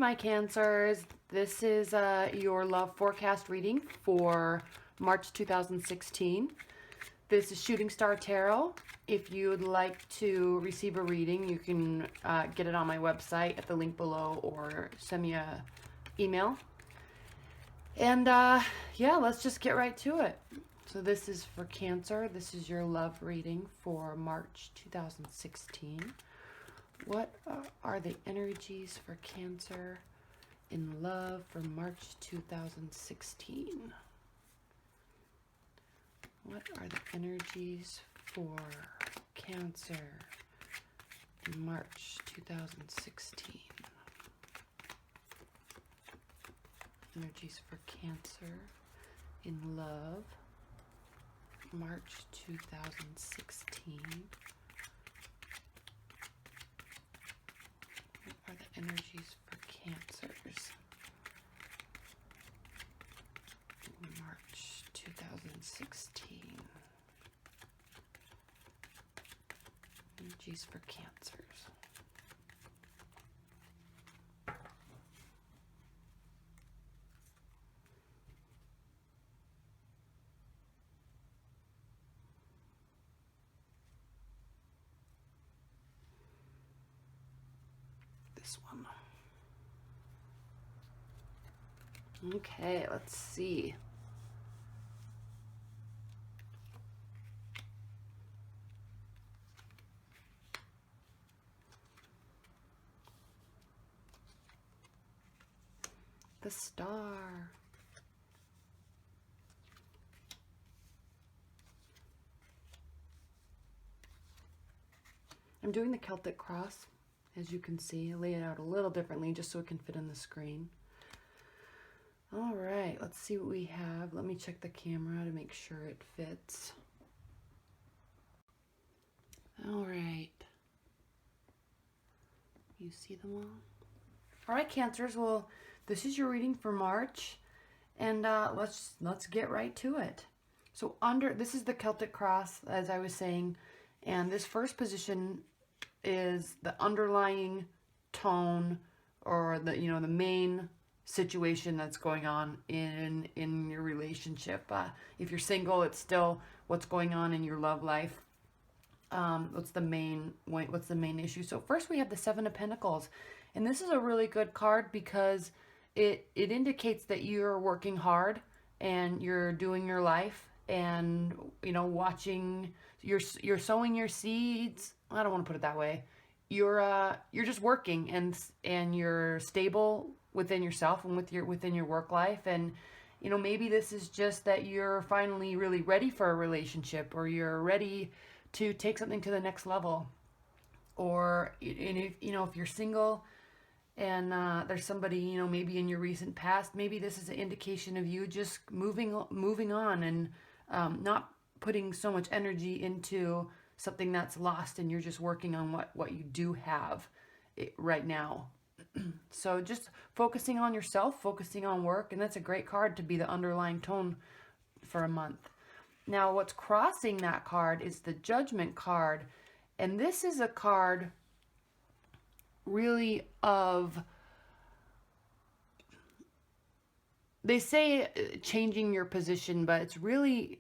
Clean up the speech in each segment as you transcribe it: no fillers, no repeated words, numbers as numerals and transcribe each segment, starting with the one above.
my Cancers. This is your love forecast reading for March 2016. This is Shooting Star Tarot. If you'd like to receive a reading, you can get it on my website at the link below or send me a email. And yeah, let's just get right to it. So this is for Cancer. This is your love reading for March 2016. What are the energies for Cancer in love for March 2016? What are the energies for Cancer in March 2016? Energies for Cancer in love, March 2016. What are the energies for Cancers? March 2016. Energies for Cancers. This one. Okay, let's see. The Star. I'm doing the Celtic Cross. As you can see, I lay it out a little differently just so it can fit in the screen. All right, let's see what we have. Let me check the camera to make sure it fits. All right. You see them all? All right, Cancers. Well, this is your reading for March, and let's get right to it. So this is the Celtic Cross, as I was saying, and this first position is the underlying tone or the the main situation that's going on in your relationship. If you're single, it's still what's going on in your love life. What's the main issue? So first we have the Seven of Pentacles, and this is a really good card because it indicates that you're working hard and you're doing your life, and watching, you're sowing your seeds. I don't want to put it that way. You're just working, and you're stable within yourself and within your work life, and maybe this is just that you're finally really ready for a relationship, or you're ready to take something to the next level. Or if you're single and there's somebody maybe in your recent past, maybe this is an indication of you just moving on and not putting so much energy into something that's lost, and you're just working on what you do have right now. So just focusing on yourself, focusing on work, and that's a great card to be the underlying tone for a month. Now what's crossing that card is the Judgment card, and this is a card really of, they say changing your position, but it's really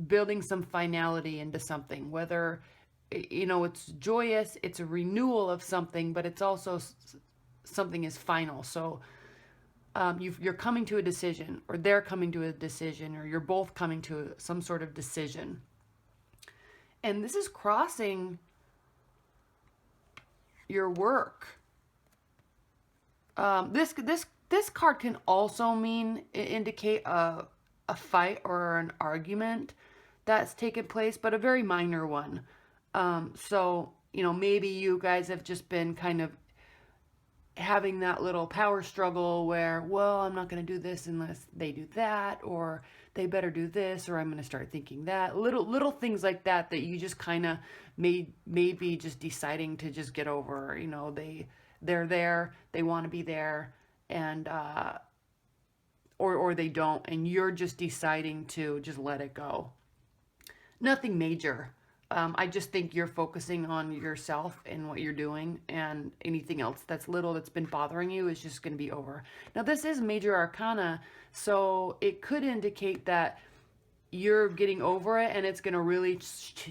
building some finality into something, whether it's joyous, it's a renewal of something, but it's also something is final. So you're coming to a decision, or they're coming to a decision, or you're both coming to some sort of decision. And this is crossing your work. This card can also indicate a fight or an argument that's taken place, but a very minor one. So maybe you guys have just been kind of having that little power struggle where, well, I'm not going to do this unless they do that, or they better do this, or I'm going to start thinking that. Little things like that you just kind of maybe just deciding to just get over. They're there, they want to be there, and or they don't, and you're just deciding to just let it go. Nothing major. I just think you're focusing on yourself and what you're doing, and anything else that's little that's been bothering you is just going to be over. Now, this is major arcana, so it could indicate that you're getting over it, and it's going to really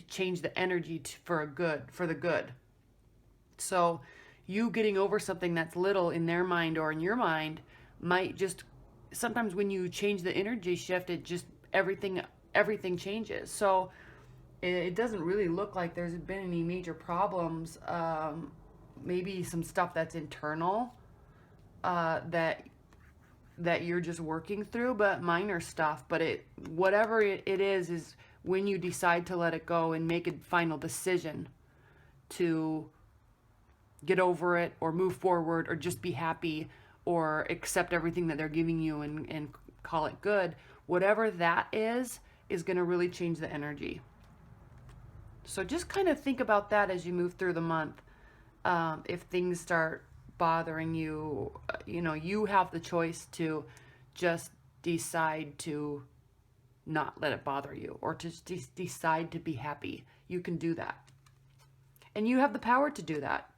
change the energy for the good. So, you getting over something that's little in their mind or in your mind might just, sometimes when you change the energy shift, it just everything changes. So it doesn't really look like there's been any major problems. Maybe some stuff that's internal, that you're just working through, but minor stuff. But whatever it is when you decide to let it go and make a final decision to get over it or move forward or just be happy or accept everything that they're giving you and call it good. Whatever that is going to really change the energy. So just kind of think about that as you move through the month. If things start bothering you, you have the choice to just decide to not let it bother you, or to decide to be happy. You can do that. And you have the power to do that.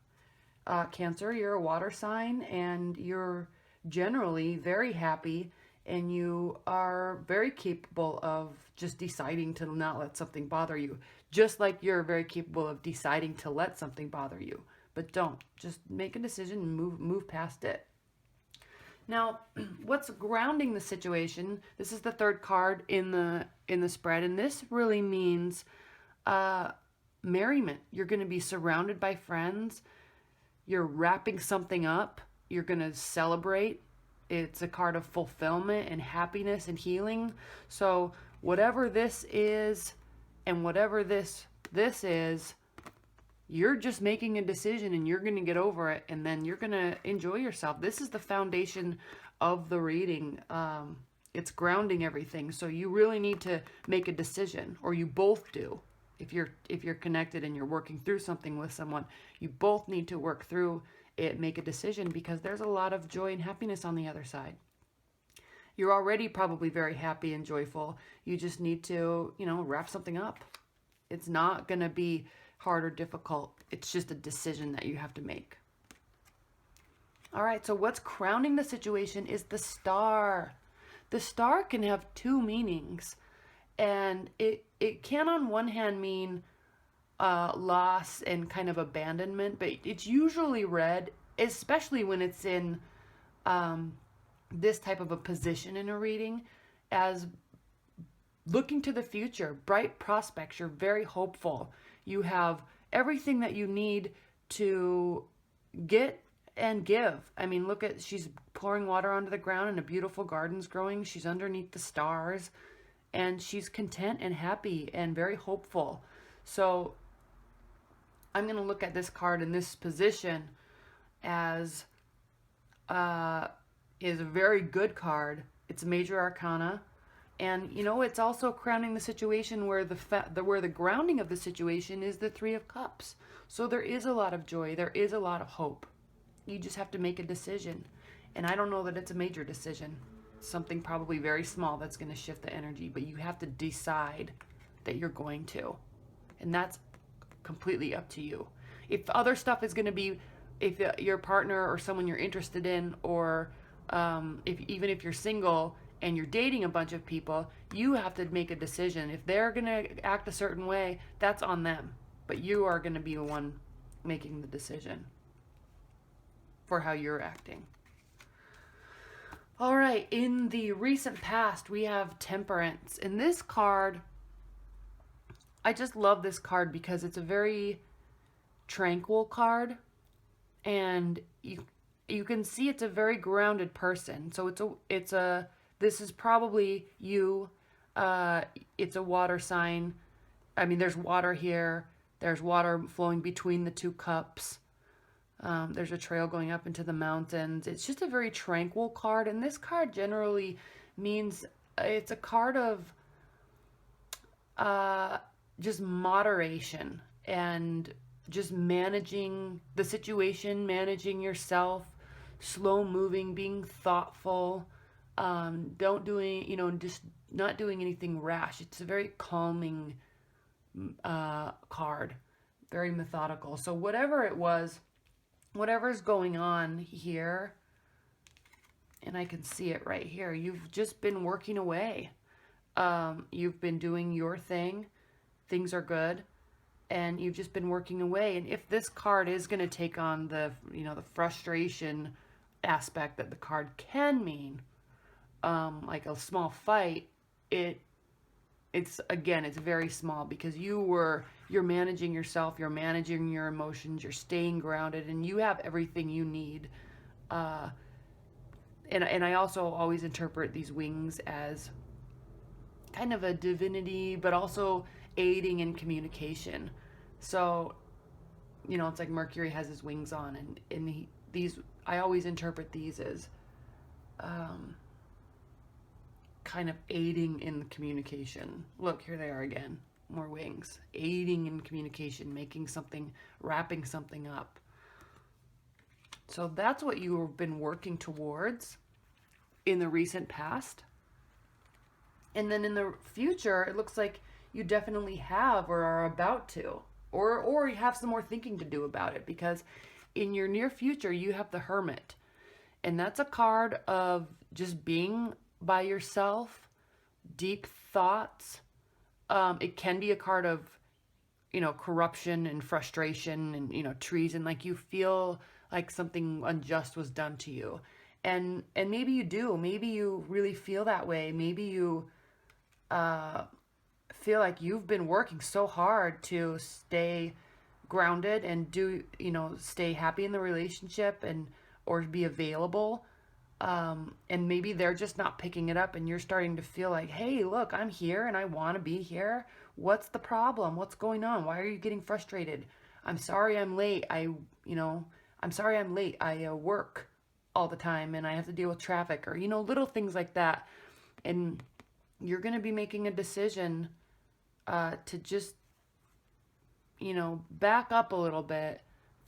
Cancer, you're a water sign, and you're generally very happy, and you are very capable of just deciding to not let something bother you. Just like you're very capable of deciding to let something bother you. But don't. Just make a decision and move past it. Now, what's grounding the situation? This is the third card in the spread, and this really means merriment. You're going to be surrounded by friends. You're wrapping something up. You're going to celebrate. It's a card of fulfillment and happiness and healing. So whatever this is and whatever this is, you're just making a decision, and you're going to get over it, and then you're going to enjoy yourself. This is the foundation of the reading. It's grounding everything. So you really need to make a decision, or you both do. If you're connected and you're working through something with someone, you both need to work through it, make a decision, because there's a lot of joy and happiness on the other side. You're already probably very happy and joyful. You just need to, wrap something up. It's not going to be hard or difficult. It's just a decision that you have to make. All right, so what's crowning the situation is the star. The star can have two meanings, and it can on one hand mean loss and kind of abandonment, but it's usually read, especially when it's in this type of a position in a reading, as looking to the future, bright prospects. You're very hopeful. You have everything that you need to get and give. I mean, look at, she's pouring water onto the ground and a beautiful garden's growing. She's underneath the stars, and she's content and happy and very hopeful. So I'm going to look at this card in this position as is a very good card. It's a major arcana. And, it's also crowning the situation where where the grounding of the situation is the Three of Cups. So there is a lot of joy. There is a lot of hope. You just have to make a decision. And I don't know that it's a major decision. Something probably very small that's going to shift the energy. But you have to decide that you're going to. And that's completely up to you. If other stuff is going to be, if your partner or someone you're interested in, or even if you're single and you're dating a bunch of people, you have to make a decision. If they're going to act a certain way, that's on them. But you are going to be the one making the decision for how you're acting. All right, in the recent past, we have Temperance. And this card, I just love this card because it's a very tranquil card. And you can see it's a very grounded person. So this is probably you. It's a water sign. I mean, there's water here. There's water flowing between the two cups. There's a trail going up into the mountains. It's just a very tranquil card. And this card generally means it's a card of just moderation and just managing the situation, managing yourself, slow moving, being thoughtful, just not doing anything rash. It's a very calming card, very methodical. So whatever it was, whatever's going on here, and I can see it right here, you've just been working away. You've been doing your thing. Things are good. And you've just been working away. And if this card is going to take on the, the frustration aspect that the card can mean, like a small fight, it's very small, because you're managing yourself, you're managing your emotions, you're staying grounded, and you have everything you need. And I also always interpret these wings as kind of a divinity, but also aiding in communication. So, it's like Mercury has his wings on, and I always interpret these as kind of aiding in the communication. Look, here they are again, more wings, aiding in communication, wrapping something up. So that's what you've been working towards in the recent past. And then in the future, it looks like you definitely have or are about to, or you have some more thinking to do about it, because in your near future, you have the Hermit. And that's a card of just being by yourself, deep thoughts. It can be a card of, corruption and frustration and, treason, like you feel like something unjust was done to you. And maybe you do. Maybe you really feel that way. Maybe you feel like you've been working so hard to stay grounded and stay happy in the relationship or be available. And maybe they're just not picking it up, and you're starting to feel like, hey, look, I'm here and I want to be here. What's the problem? What's going on? Why are you getting frustrated? I'm sorry I'm late. I'm sorry I'm late. I work all the time and I have to deal with traffic, or, little things like that. And you're going to be making a decision to just, back up a little bit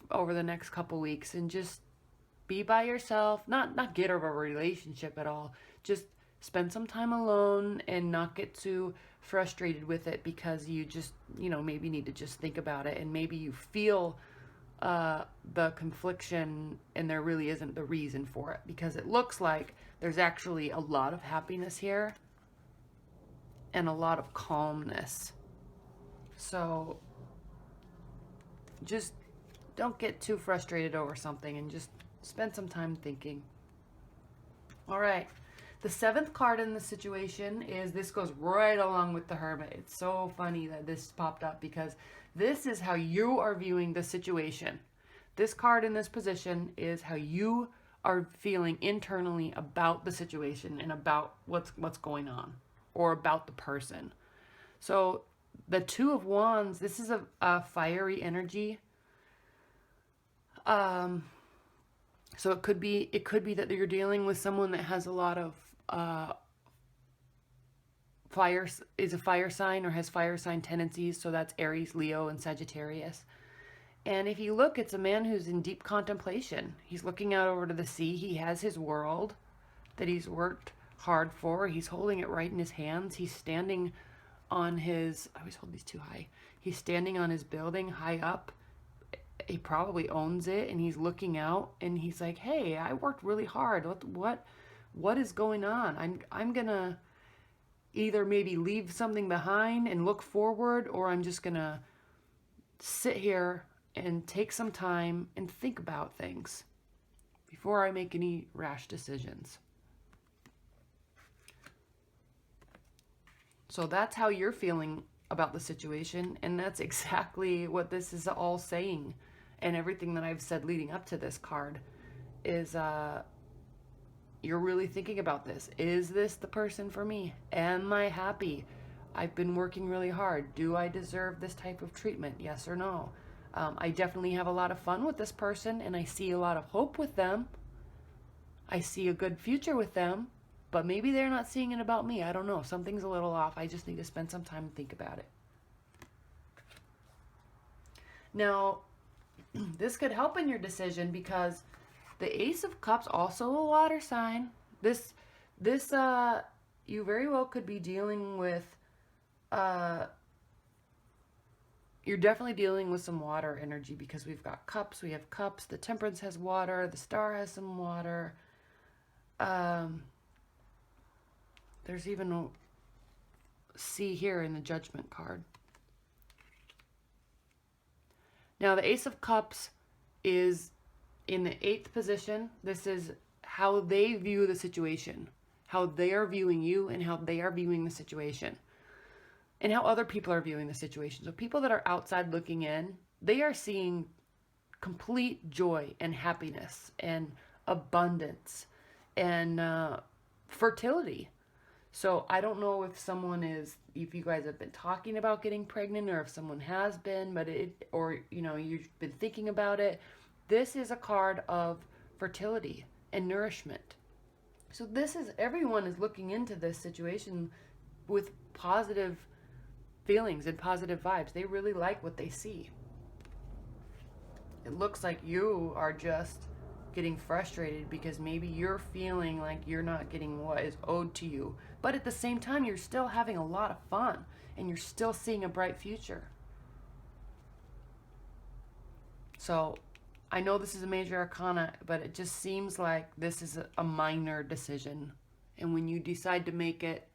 over the next couple weeks and just be by yourself, not get over a relationship at all. Just spend some time alone and not get too frustrated with it, because you just, maybe need to just think about it, and maybe you feel the confliction and there really isn't the reason for it, because it looks like there's actually a lot of happiness here and a lot of calmness. So just don't get too frustrated over something, and just spend some time thinking. All right. The 7th card in the situation this goes right along with the Hermit. It's so funny that this popped up, because this is how you are viewing the situation. This card in this position is how you are feeling internally about the situation and about what's going on, or about the person. So the 2 of Wands, this is a fiery energy. So it could be that you're dealing with someone that has a lot of is a fire sign or has fire sign tendencies. So that's Aries, Leo, and Sagittarius. And if you look, it's a man who's in deep contemplation. He's looking out over to the sea. He has his world that he's worked hard for. He's holding it right in his hands. He's standing on his, I always hold these too high. He's standing on his building high up. He probably owns it, and he's looking out, and he's like, hey, I worked really hard. What is going on? I'm gonna either maybe leave something behind and look forward, or I'm just gonna sit here and take some time and think about things before I make any rash decisions. So that's how you're feeling about the situation, and that's exactly what this is all saying. And everything that I've said leading up to this card is you're really thinking about this. Is this the person for me? Am I happy? I've been working really hard. Do I deserve this type of treatment? Yes or no? I definitely have a lot of fun with this person, and I see a lot of hope with them. I see a good future with them, but maybe they're not seeing it about me. I don't know. Something's a little off. I just need to spend some time and think about it. Now, this could help in your decision, because the Ace of Cups, also a water sign. This you very well could be dealing with you're definitely dealing with some water energy because we've got cups, we have cups, the temperance has water, the star has some water. Um, there's even a sea here in the judgment card. Now the Ace of Cups is in the 8th position. This is how they view the situation, how they are viewing you and how they are viewing the situation, and how other people are viewing the situation. So people that are outside looking in, they are seeing complete joy and happiness and abundance and fertility. So I don't know if you guys have been talking about getting pregnant or if someone has been, or you've been thinking about it. This is a card of fertility and nourishment. So everyone is looking into this situation with positive feelings and positive vibes. They really like what they see. It looks like you are just getting frustrated because maybe you're feeling like you're not getting what is owed to you. But at the same time, you're still having a lot of fun and you're still seeing a bright future. So I know this is a major arcana, but it just seems like this is a minor decision. And when you decide to make it,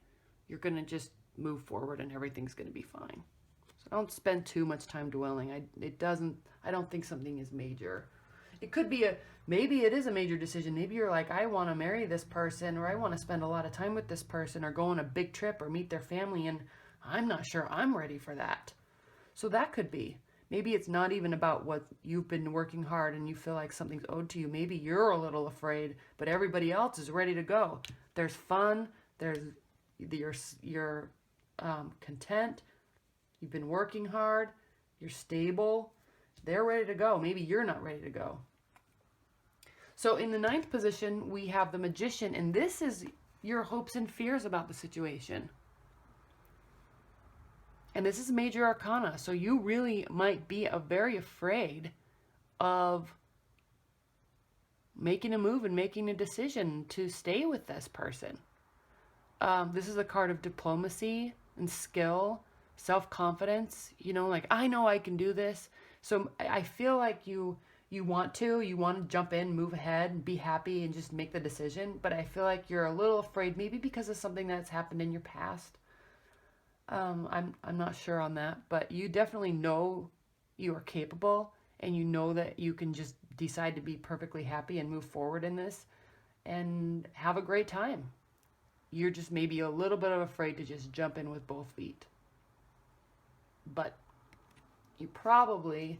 you're going to just move forward and everything's going to be fine. So don't spend too much time dwelling. I don't think something is major. It could be maybe it is a major decision. Maybe you're like, I want to marry this person, or I want to spend a lot of time with this person, or go on a big trip or meet their family, and I'm not sure I'm ready for that. So that could be. Maybe it's not even about what you've been working hard and you feel like something's owed to you. Maybe you're a little afraid, but everybody else is ready to go. There's fun. You're content. You've been working hard. You're stable. They're ready to go. Maybe you're not ready to go. So in the 9th position, we have the Magician, and this is your hopes and fears about the situation. And this is major arcana, so you really might be very afraid of making a move and making a decision to stay with this person. This is a card of diplomacy and skill, self-confidence, like, I know I can do this. So I feel like you want to jump in, move ahead, and be happy and just make the decision. But I feel like you're a little afraid, maybe because of something that's happened in your past. I'm not sure on that, but you definitely know you are capable, and you know that you can just decide to be perfectly happy and move forward in this and have a great time. You're just maybe a little bit afraid to just jump in with both feet. But you probably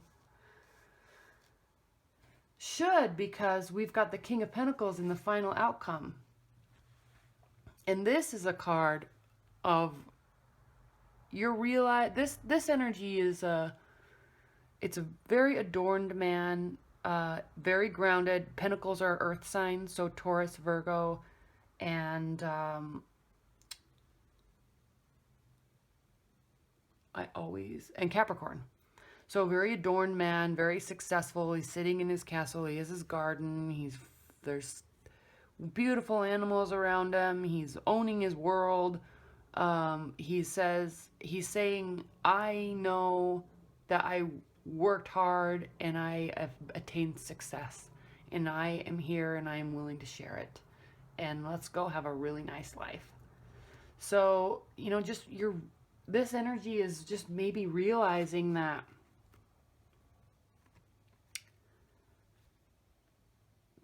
should, because we've got the King of Pentacles in the final outcome. And this is a card of this energy is it's a very adorned man, very grounded. Pentacles are earth signs, so Taurus, Virgo, and Capricorn. So very adorned man, very successful. He's sitting in his castle. He has his garden. There's beautiful animals around him. He's owning his world. He's saying, I know that I worked hard and I have attained success, and I am here and I am willing to share it. And let's go have a really nice life. So, this energy is just maybe realizing that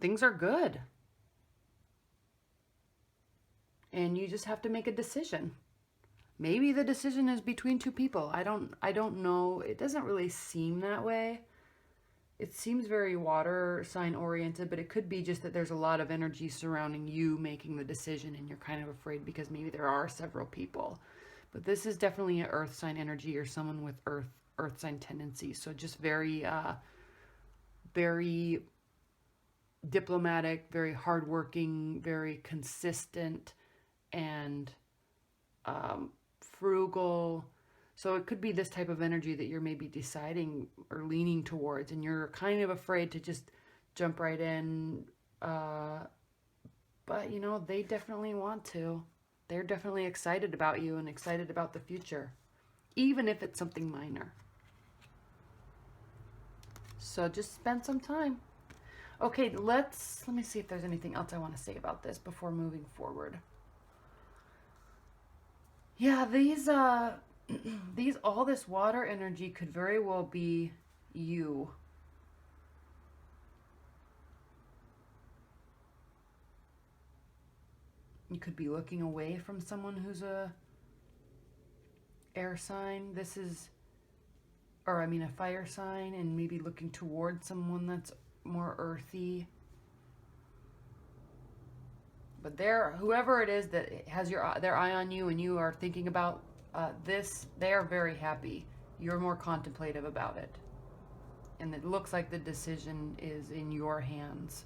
things are good. And you just have to make a decision. Maybe the decision is between two people. I don't know. It doesn't really seem that way. It seems very water sign oriented, but it could be just that there's a lot of energy surrounding you making the decision, and you're kind of afraid because maybe there are several people. But this is definitely an earth sign energy, or someone with earth sign tendencies. So just very very diplomatic, very hardworking, very consistent, and frugal. So it could be this type of energy that you're maybe deciding or leaning towards, and you're kind of afraid to just jump right in. But, they definitely want to. They're definitely excited about you and excited about the future, even if it's something minor. So just spend some time. Okay, let me see if there's anything else I want to say about this before moving forward. Yeah, these all this water energy could very well be you. You could be looking away from someone who's a air sign. This is, or I mean a fire sign, and maybe looking towards someone that's more earthy. But whoever it is that has their eye on you and you are thinking about this, they are very happy. You're more contemplative about it. And it looks like the decision is in your hands.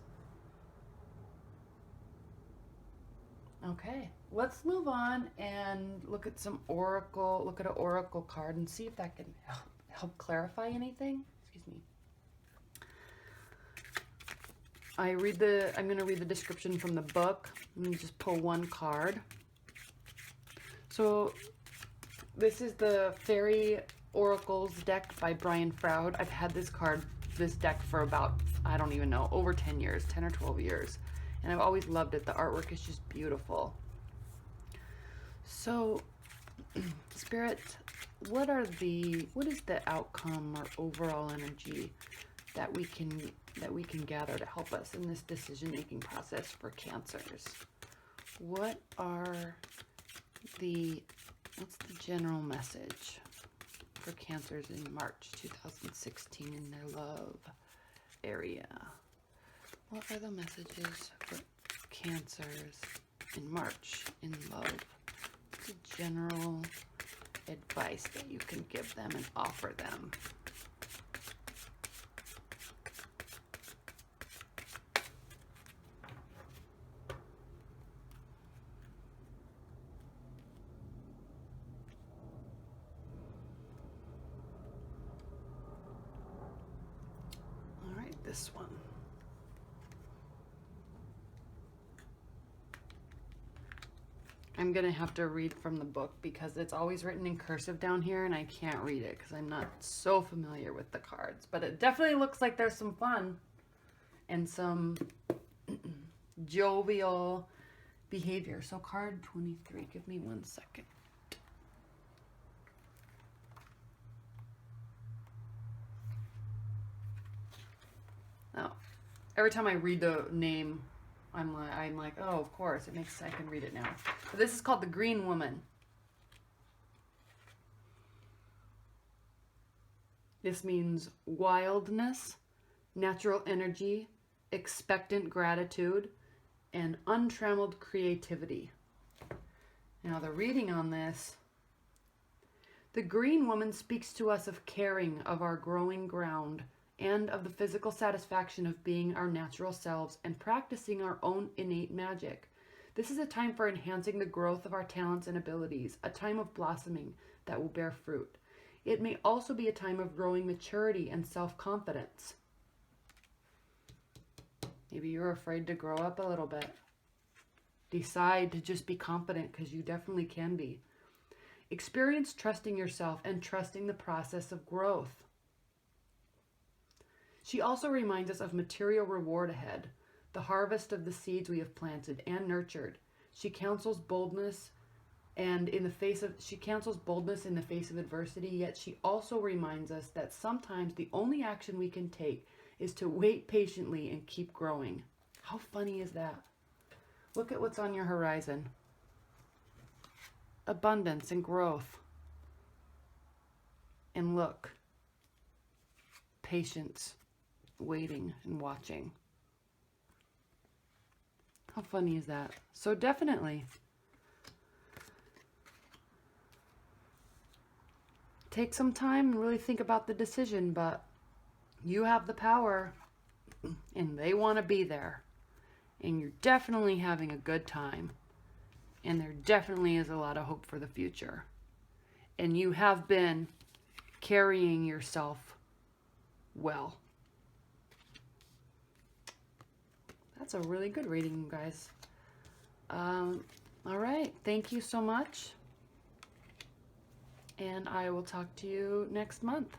Okay, let's move on and look at an oracle card and see if that can help clarify anything. Excuse me. I'm going to read the description from the book. Let me just pull one card. So this is the Fairy Oracles deck by Brian Froud. I've had this deck for about, I don't even know, over 10 years, 10 or 12 years. And I've always loved it. The artwork is just beautiful. So, Spirit, what is the outcome or overall energy that we can gather to help us in this decision-making process for Cancers? What's the general message for Cancers in March 2016 in their love area? What are the messages for Cancers in March in love? What's the general advice that you can give them and offer them? All right, this one. I'm going to have to read from the book because it's always written in cursive down here and I can't read it because I'm not so familiar with the cards. But it definitely looks like there's some fun and some jovial behavior. So card 23, give me 1 second. Oh, every time I read the name, I'm like, oh, of course, I can read it now. But this is called the Green Woman. This means wildness, natural energy, expectant gratitude, and untrammeled creativity. Now the reading on this, the Green Woman speaks to us of caring of our growing ground and of the physical satisfaction of being our natural selves and practicing our own innate magic. This is a time for enhancing the growth of our talents and abilities, a time of blossoming that will bear fruit. It may also be a time of growing maturity and self-confidence. Maybe you're afraid to grow up a little bit. Decide to just be confident because you definitely can be. Experience trusting yourself and trusting the process of growth. She also reminds us of material reward ahead, the harvest of the seeds we have planted and nurtured. She counsels boldness in the face of adversity, yet she also reminds us that sometimes the only action we can take is to wait patiently and keep growing. How funny is that? Look at what's on your horizon. Abundance and growth. And look, patience. Waiting and watching. How funny is that? So definitely take some time and really think about the decision, but you have the power and they want to be there and you're definitely having a good time and there definitely is a lot of hope for the future and you have been carrying yourself well. That's a really good reading, you guys. All right. Thank you so much. And I will talk to you next month.